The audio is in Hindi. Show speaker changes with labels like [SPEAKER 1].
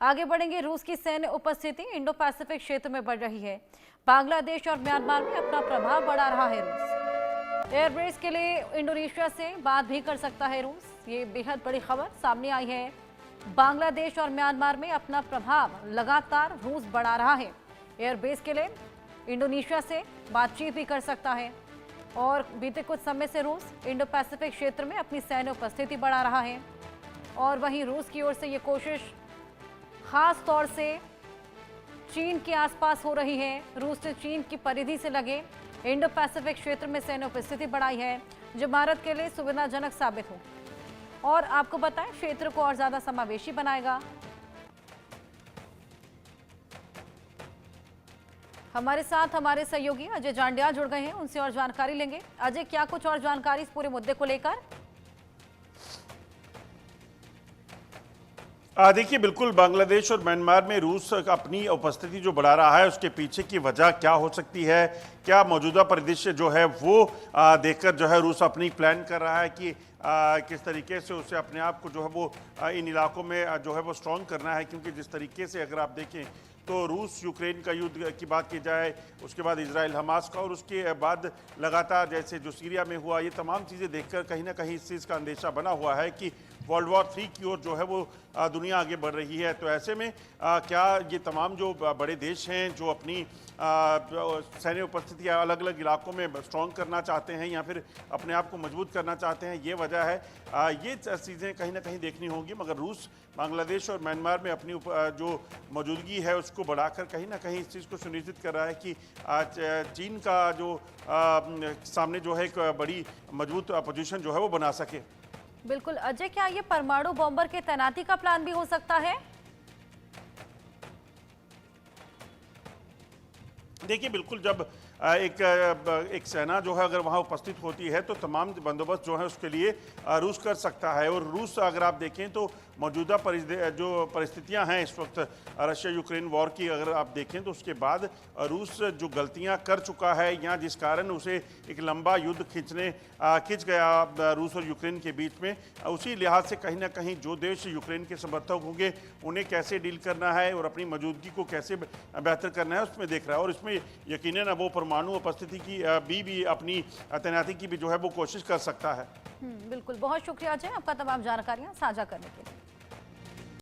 [SPEAKER 1] आगे बढ़ेंगे। रूस की सैन्य उपस्थिति इंडो पैसिफिक क्षेत्र में बढ़ रही है। बांग्लादेश और म्यांमार में अपना प्रभाव बढ़ा रहा है रूस। एयरबेस के लिए इंडोनेशिया से बात भी कर सकता है रूस। ये बेहद बड़ी खबर सामने आई है। बांग्लादेश और म्यांमार में अपना प्रभाव लगातार रूस बढ़ा रहा है। एयरबेस के लिए इंडोनेशिया से बातचीत भी कर सकता है और बीते कुछ समय से रूस इंडो पैसिफिक क्षेत्र में अपनी सैन्य उपस्थिति बढ़ा रहा है। और वहीं रूस की ओर से ये कोशिश खास तौर से चीन के आसपास हो रही है। रूस ने चीन की परिधि से लगे इंडो पैसिफिक क्षेत्र में सैन्य उपस्थिति बढ़ाई है, जो भारत के लिए सुविधाजनक साबित हो और आपको बताएं क्षेत्र को और ज्यादा समावेशी बनाएगा। हमारे साथ हमारे सहयोगी अजय जांडिया जुड़ गए हैं, उनसे और जानकारी लेंगे। अजय, क्या कुछ और जानकारी इस पूरे मुद्दे को लेकर?
[SPEAKER 2] देखिए, बिल्कुल बांग्लादेश और म्यांमार में रूस अपनी उपस्थिति जो बढ़ा रहा है, उसके पीछे की वजह क्या हो सकती है? क्या मौजूदा परिदृश्य जो है वो देखकर जो है रूस अपनी प्लान कर रहा है कि किस तरीके से उसे अपने आप को जो है वो इन इलाकों में जो है वो स्ट्रॉन्ग करना है? क्योंकि जिस तरीके से अगर आप देखें तो रूस यूक्रेन का युद्ध की बात की जाए, उसके बाद इजराइल हमास का, और उसके बाद लगातार जैसे जो सीरिया में हुआ, ये तमाम चीज़ें देखकर कहीं ना कहीं इस चीज़ का अंदेशा बना हुआ है कि वर्ल्ड वॉर 3 की ओर जो है वो दुनिया आगे बढ़ रही है। तो ऐसे में क्या ये तमाम जो बड़े देश हैं जो अपनी सैन्य उपस्थिति अलग अलग इलाकों में स्ट्रॉन्ग करना चाहते हैं या फिर अपने आप को मजबूत करना चाहते हैं, ये वजह है। ये चीज़ें कहीं ना कहीं देखनी होंगी। मगर रूस बांग्लादेश और म्यांमार में अपनी जो मौजूदगी है उसको बढ़ाकर कहीं ना कहीं इस चीज़ को सुनिश्चित कर रहा है कि चीन का जो सामने जो है एक बड़ी मजबूत पोजीशन जो है वो बना सके।
[SPEAKER 1] बिल्कुल अजय, क्या ये परमाणु बॉम्बर के तैनाती का प्लान भी हो सकता है?
[SPEAKER 2] देखिए, बिल्कुल जब एक सेना जो है अगर वहाँ उपस्थित होती है तो तमाम बंदोबस्त जो है उसके लिए रूस कर सकता है। और रूस अगर आप देखें तो मौजूदा जो परिस्थितियां हैं इस वक्त रशिया यूक्रेन वॉर की अगर आप देखें तो उसके बाद रूस जो गलतियां कर चुका है या जिस कारण उसे एक लंबा युद्ध खिंच गया रूस और यूक्रेन के बीच में, उसी लिहाज से कहीं ना कहीं जो देश यूक्रेन के समर्थक होंगे उन्हें कैसे डील करना है और अपनी मौजूदगी को कैसे बेहतर करना है उसमें देख रहा है। और इसमें यकीनन वो परमाणु उपस्थिति की भी अपनी तैनाती की भी जो है वो कोशिश कर सकता है।
[SPEAKER 1] बिल्कुल, बहुत शुक्रिया अजय आपका तमाम जानकारियां साझा करने के लिए।